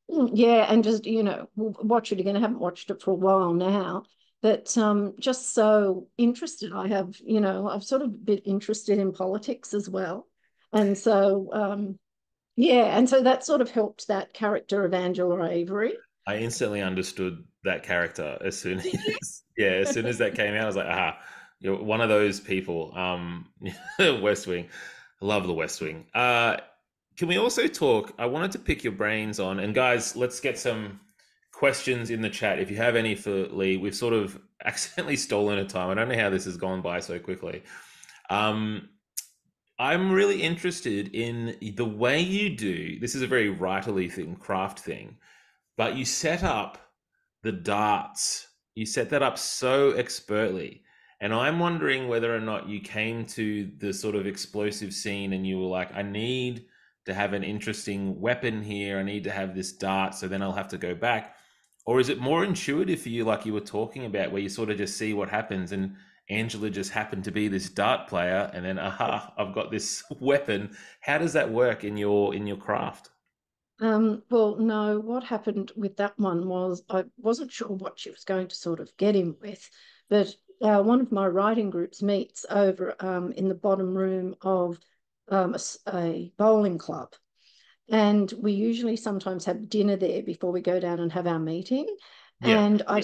yeah, and just, we'll watch it again. I haven't watched it for a while now, but just so interested. I've sort of a bit interested in politics as well. And so, yeah, and so that sort of helped that character of Angela Avery. I instantly understood that character as soon Did you? as yeah, as soon as that came out. I was like, aha, you're one of those people. West Wing, I love the West Wing. Can we also talk? I wanted to pick your brains on, and guys, let's get some questions in the chat. If you have any for Lee, we've sort of accidentally stolen a time. I don't know how this has gone by so quickly. Um, I'm really interested in the way you do. This is a very writerly thing, craft thing, but you set up the darts You set that up so expertly. And I'm wondering whether or not you came to the sort of explosive scene and you were like, I need to have an interesting weapon here. I need to have this dart, so then I'll have to go back. Or is it more intuitive for you, like you were talking about, where you sort of just see what happens and Angela just happened to be this dart player and then aha, I've got this weapon. How does that work in your craft? Well, no, what happened with that one was I wasn't sure what she was going to sort of get him with, but one of my writing groups meets over in the bottom room of a bowling club. And we usually sometimes have dinner there before we go down and have our meeting. Yeah. And I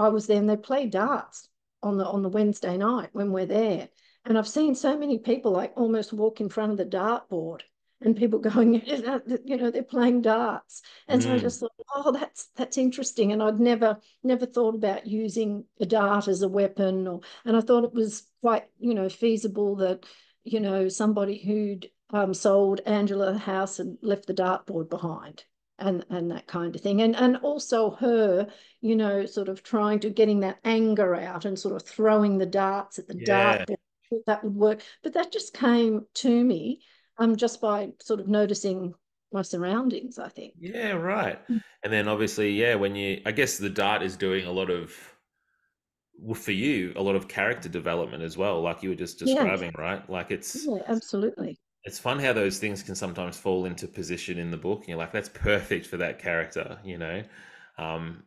was there and they play darts on the Wednesday night when we're there. And I've seen so many people like almost walk in front of the dartboard and people going, you know, they're playing darts. And so I Mm. just thought, oh, that's interesting. And I'd never thought about using a dart as a weapon or and I thought it was quite, you know, feasible that, you know, somebody who'd sold Angela the house and left the dartboard behind and that kind of thing. And also her, you know, sort of trying to getting that anger out and sort of throwing the darts at the Yeah. dartboard. That would work. But that just came to me just by sort of noticing my surroundings, I think. Yeah, right. And then obviously, yeah, when you, I guess the dart is doing a lot of, well, for you, a lot of character development as well, like you were just Yeah, describing, right? Like yeah, absolutely. it's fun how those things can sometimes fall into position in the book. And you're like, that's perfect for that character, you know? Um,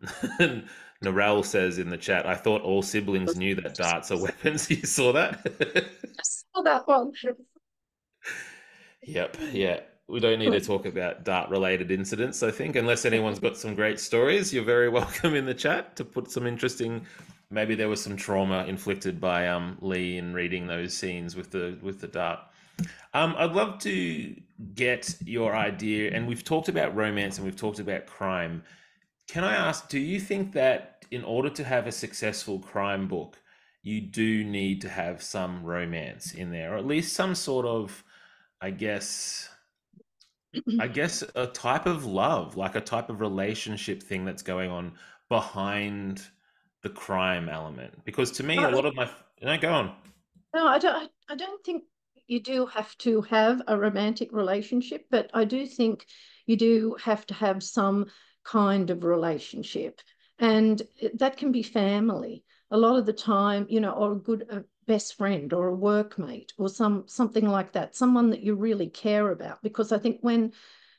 Narelle says in the chat, I thought all siblings knew that darts are weapons. You saw that? I saw that one. Yep. Yeah. We don't need to talk about dart related incidents, I think, unless anyone's got some great stories. You're very welcome in the chat to put some interesting, maybe there was some trauma inflicted by Lee in reading those scenes with the dart. I'd love to get your idea, and we've talked about romance and we've talked about crime. Can I ask, do you think that in order to have a successful crime book, you do need to have some romance in there, or at least some sort of, I guess, I guess a type of love, like a type of relationship thing that's going on behind the crime element? Because to me, a I, lot of my, no, go on. No, I don't think you do have to have a romantic relationship, but I do think you do have to have some kind of relationship. And that can be family. A lot of the time, you know, or a good best friend or a workmate or something like that, someone that you really care about. Because I think when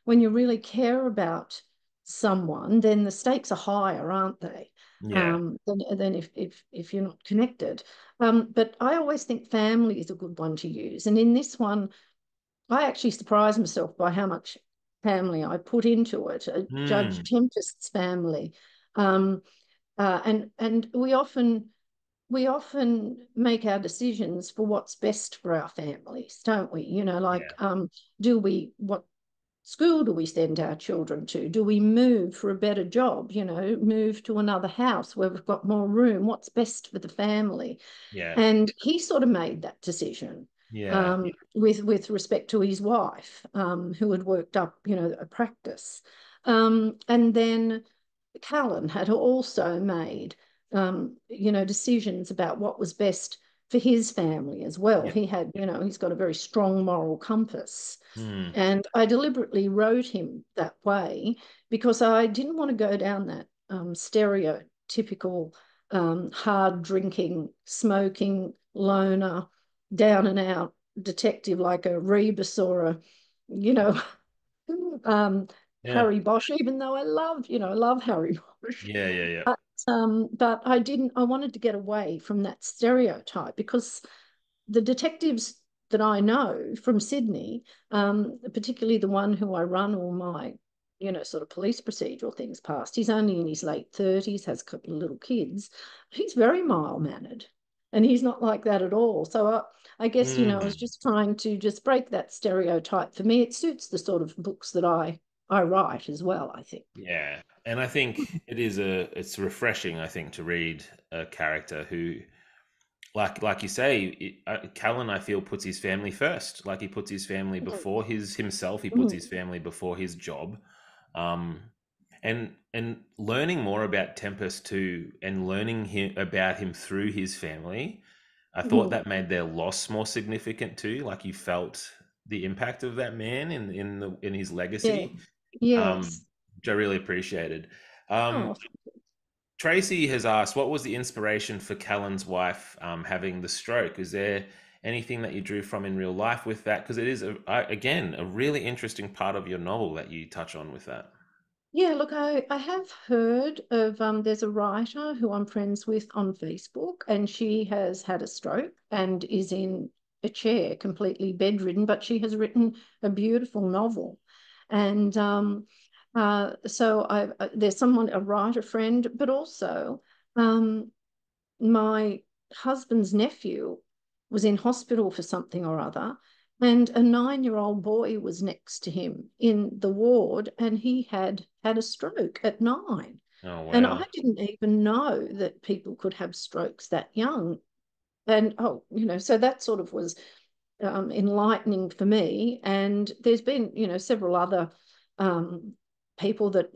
you really care about someone, then the stakes are higher, aren't they? Yeah. Than if you're not connected. But I always think family is a good one to use. And in this one, I actually surprised myself by how much family I put into it. Judge Hmm. Tempest's family. Um, and we often make our decisions for what's best for our families, don't we? You know, like Yeah. do we what school do we send our children to? Do we move for a better job? You know, move to another house where we've got more room? What's best for the family? Yeah. And he sort of made that decision Yeah. with respect to his wife, who had worked up, you know, a practice. And then Callan had also made, you know, decisions about what was best for his family as well. Yeah. He had, you know, he's got a very strong moral compass. Hmm. And I deliberately wrote him that way because I didn't want to go down that stereotypical hard drinking, smoking, loner, down and out detective like a Rebus or a, you know, um, Yeah. Harry Bosch, even though I love, you know, I love Harry Bosch. Yeah. Yeah. Yeah. But I didn't, I wanted to get away from that stereotype because the detectives that I know from Sydney, particularly the one who I run all my, you know, sort of police procedural things past, he's only in his late 30s, has a couple of little kids. He's very mild mannered and he's not like that at all. So I guess, you know, I was Hmm. just trying to just break that stereotype. For me, it suits the sort of books that I write as well, I think. Yeah. And I think it's refreshing, I think, to read a character who, like you say, Callan, I feel, puts his family first. Like he puts his family before his himself. He puts his family before his job. Um, and learning more about Tempest too, and learning about him through his family, I thought Mhm. that made their loss more significant too. Like you felt the impact of that man in his Yeah. legacy, Yes. which I really appreciated. Oh, Tracy has asked, what was the inspiration for Callan's wife having the stroke? Is there anything that you drew from in real life with that? Because it is, again, a really interesting part of your novel that you touch on with that. yeah, look, I have heard of there's a writer who I'm friends with on Facebook, and she has had a stroke and is in a chair, completely bedridden, but she has written a beautiful novel. And so there's someone, a writer friend, but also um, my husband's nephew was in hospital for something or other, and a 9-year-old boy was next to him in the ward, and he had had a stroke at 9. Oh, And I wow. didn't even know that people could have strokes that young. And so that sort of was enlightening for me. And there's been, several other um, people that,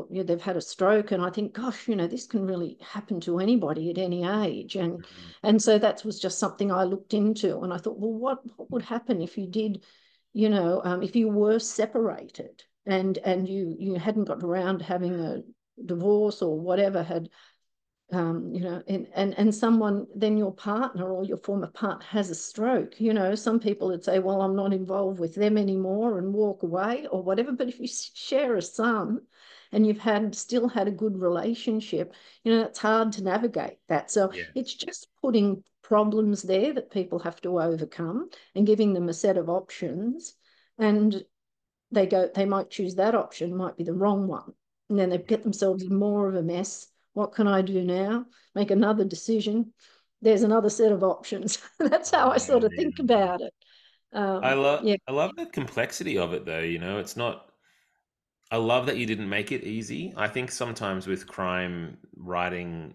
they've had a stroke, and I think, gosh, this can really happen to anybody at any age. And Mhm. and so that was just something I looked into, and I thought, well, what would happen if you did, if you were separated and you hadn't got around to having a divorce or whatever had and someone, then your partner or your former partner has a stroke. Some people would say, well, I'm not involved with them anymore and walk away or whatever. But if you share a son and you've still had a good relationship, it's hard to navigate that. So Yeah. it's just putting problems there that people have to overcome and giving them a set of options. And they might choose that option, might be the wrong one. And then they get themselves in more of a mess. What can I do now? Make another decision. There's another set of options. That's how I Yeah. sort of think Yeah. about it. Yeah, I love the complexity of it though, it's not I love that you didn't make it easy. I think sometimes with crime writing,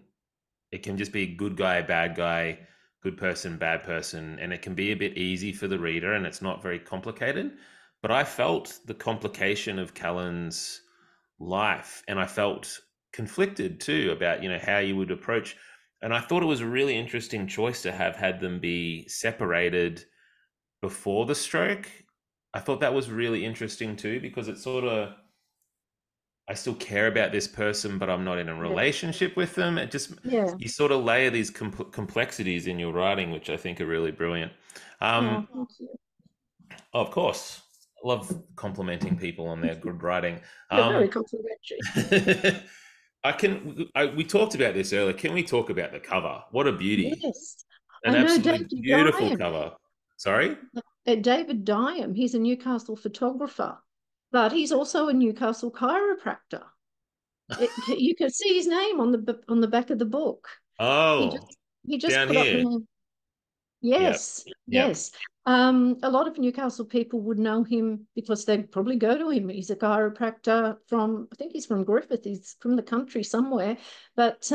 it can just be good guy, bad guy, good person, bad person, and it can be a bit easy for the reader and it's not very complicated. But I felt the complication of Callan's life and I felt conflicted too about, how you would approach. And I thought it was a really interesting choice to have had them be separated before the stroke. I thought that was really interesting too because it sort of I still care about this person, but I'm not in a yeah, relationship with them. It just yeah. you sort of layer these complexities in your writing, which I think are really brilliant. Oh, Um, thank you. of course, I love complimenting people on their good writing. You're very Um, complimentary. we talked about this earlier. Can we talk about the cover? What a beauty! Yes. An I know absolutely David beautiful Diam. cover. Sorry. David Diam, he's a Newcastle photographer, but he's also a Newcastle chiropractor. You can see his name on the back of the book. He Oh, just he just down put up here. there. Yep. Yes, Yep. yes. A lot of Newcastle people would know him because they'd probably go to him. He's a chiropractor from, I think he's from Griffith. He's from the country somewhere, but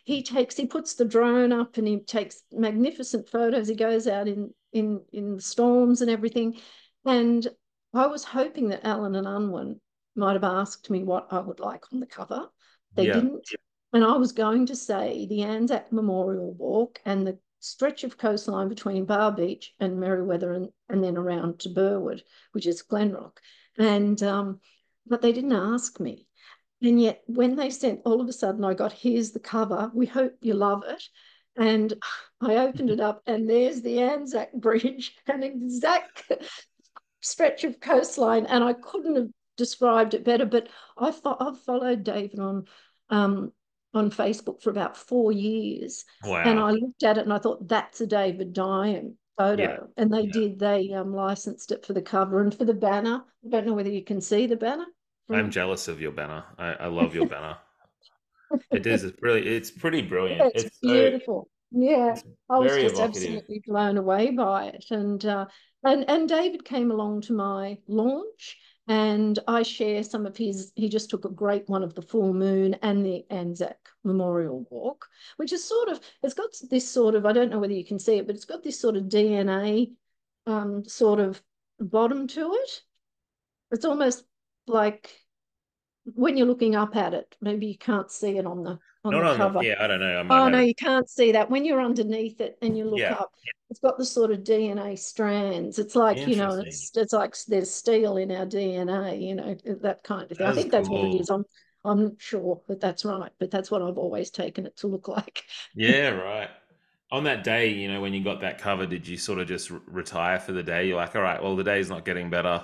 he puts the drone up and he takes magnificent photos. He goes out in storms and everything. And I was hoping that Alan and Unwin might have asked me what I would like on the cover. They Yep. didn't. And I was going to say the Anzac Memorial Walk and the stretch of coastline between Bar Beach and Merewether and then around to Burwood, which is Glenrock. And but they didn't ask me. And yet when they sent, all of a sudden I got, here's the cover. We hope you love it. And I opened it up and there's the Anzac Bridge, an exact stretch of coastline. And I couldn't have described it better, but I've followed David um, on Facebook for about 4 years. And Wow. I looked at it and I thought, that's a David Diam Yeah. photo. And they Yeah. did, they licensed it for the cover and for the banner. I don't know whether you can see the banner I'm from. jealous of your banner. I love your banner. It is. It's pretty brilliant. It's beautiful. Yeah, It's I was very just evocative. absolutely blown away by it. And David came along to my launch, and I share some of his. He just took a great one of the full moon and the Anzac Memorial Walk, which is sort of, it's got this sort of, I don't know whether you can see it, but it's got this sort of DNA sort of bottom to it. It's almost like when you're looking up at it, maybe you can't see it on Not the on the, cover. yeah, I don't know. I might Oh have no, it. you can't see that. When you're underneath it and you look Yeah. up, it's got the sort of DNA strands. It's like, Interesting. it's like there's steel in our DNA, that kind of thing. I That's think that's what it cool. is. I'm not sure that that's right, but that's what I've always taken it to look like. Yeah, right. On that day, when you got that cover, did you sort of just retire for the day? You're like, all right, well, the day's not getting better.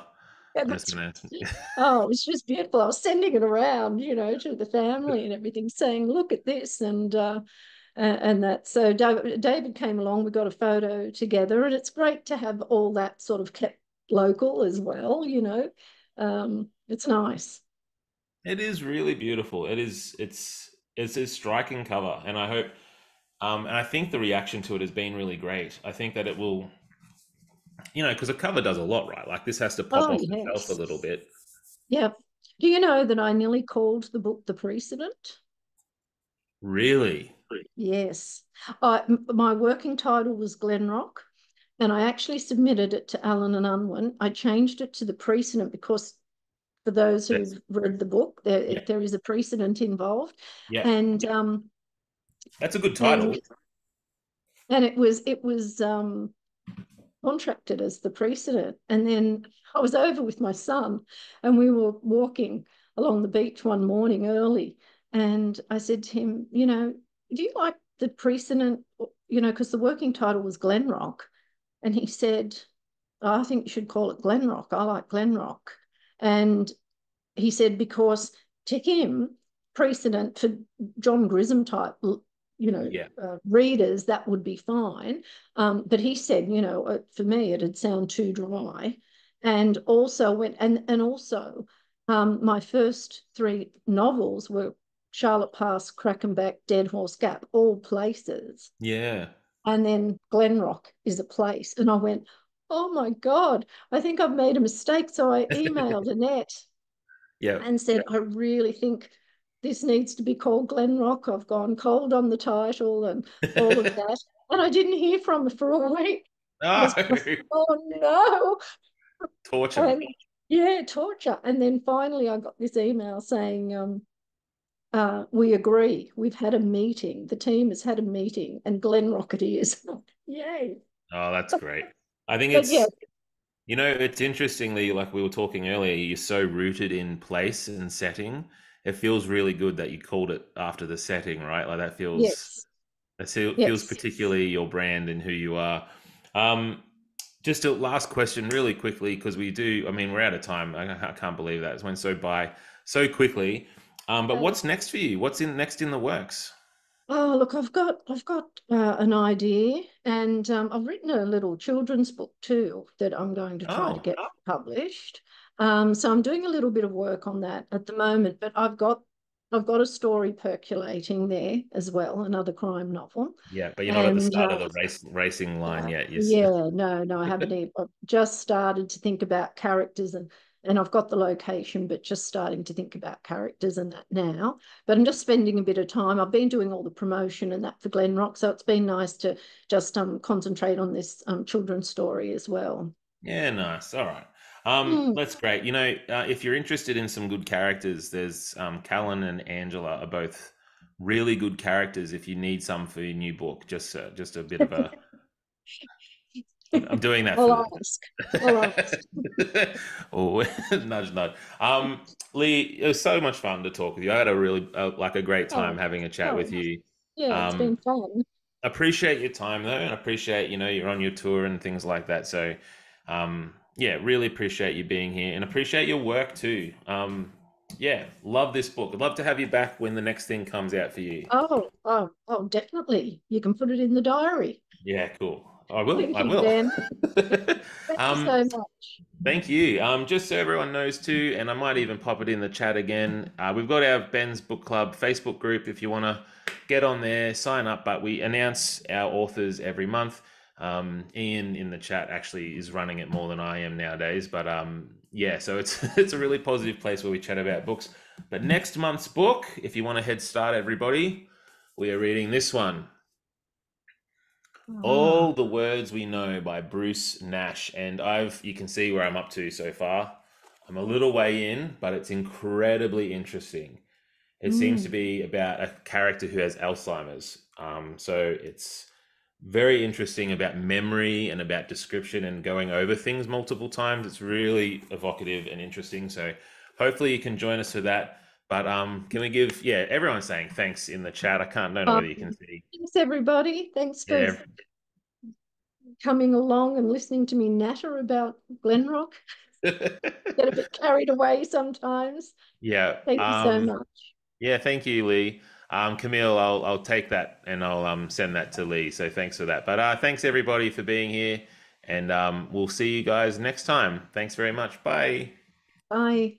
Yeah, I'm just that's gonna. oh, it was just beautiful. I was sending it around, to the family and everything, saying, "Look at this," and that. So David came along. We got a photo together, and it's great to have all that sort of kept local as well. It's nice. It is really beautiful. It is. It's a striking cover, and I hope. And I think the reaction to it has been really great. I think that it will, because a cover does a lot, right? Like this has to pop Oh off the shelf a yes, little bit. yeah. Do you know that I nearly called the book The Precedent? Really? Yes. My working title was Glenrock, and I actually submitted it to Allen and Unwin. I changed it to The Precedent because for those That's who've read the book, there yeah, there is a precedent involved, yeah. and That's a good and title. and it was contracted as the precedent. And then I was over with my son, and we were walking along the beach one morning early, and I said to him, do you like the precedent? Because the working title was Glenrock, and he said, oh, I think you should call it Glenrock. I like Glenrock, and he said because to him, precedent for John Grissom type, Yeah. readers, that would be fine. But he said, for me, it'd sound too dry. And also my first three novels were Charlotte Pass, Crackenback, Dead Horse Gap, all places. Yeah. And then Glenrock is a place. And I went, oh my God, I think I've made a mistake. So I emailed Annette Yeah. and said, I really think this needs to be called Glenrock. I've gone cold on the title and all of that. And I didn't hear from her for a week. I Oh, was going, oh no. torture. And yeah, torture. And then finally I got this email saying, we agree. We've had a meeting. The team has had a meeting and Glenrock it is. Yay. Oh, that's great. I think But yeah, it's interestingly, like we were talking earlier, you're so rooted in place and setting. It feels really good that you called it after the setting, right? Like yes, that feels yes. particularly your brand and who you are. Um, just a last question, really quickly, because we do. I mean, we're out of time. I can't believe that it went so by so quickly. But Uh, what's next for you? What's in next in the works? Oh, look, I've got an idea, and I've written a little children's book too that I'm going to try to Oh, get published. So I'm doing a little bit of work on that at the moment, but I've got a story percolating there as well, another crime novel, yeah, but you're not at the and start of the racing line yet. Yes. yeah, no, I haven't even. I've just started to think about characters and I've got the location, but just starting to think about characters and that now. But I'm just spending a bit of time. I've been doing all the promotion and that for Glenrock, so it's been nice to just concentrate on this children's story as well. Yeah, nice. All right. Mm. That's great. If you're interested in some good characters, there's Callan and Angela are both really good characters. If you need some for your new book, just a bit of a. I'm doing that for I'll the. ask. I'll ask. Oh, nudge, nudge. Lee, it was so much fun to talk with you. I had a really like a great time Oh, having a chat oh, with you. yeah, it's Um, been fun. appreciate your time though, and appreciate you're on your tour and things like that. So, yeah, really appreciate you being here, and appreciate your work too. Yeah, love this book. I'd love to have you back when the next thing comes out for you. Definitely. You can put it in the diary. Yeah, cool. I will. Thank I you, will. Dan. Thank you um, so much. Thank you. Just so everyone knows too, and I might even pop it in the chat again. We've got our Ben's Book Club Facebook group if you want to get on there, sign up. But we announce our authors every month. Ian in the chat actually is running it more than I am nowadays. But yeah, so it's it's a really positive place where we chat about books. But next month's book, if you want a head start, everybody, we are reading this one. Ah, All the Words We Know by Bruce Nash. And you can see where I'm up to so far. I'm a little way in, but it's incredibly interesting. It seems to Mm. be about a character who has Alzheimer's. So it's very interesting about memory and about description and going over things multiple times. It's really evocative and interesting. So hopefully you can join us for that. But can we give, yeah, everyone's saying thanks in the chat. I don't know whether you can see. Thanks, everybody. Thanks for Yeah. coming along and listening to me natter about Glenrock. Get a bit carried away sometimes. Yeah. Thank you so much. Yeah, thank you, Lee. Camille, I'll take that and I'll send that to Lee. So thanks for that. But thanks everybody for being here, and we'll see you guys next time. Thanks very much. Bye. Bye.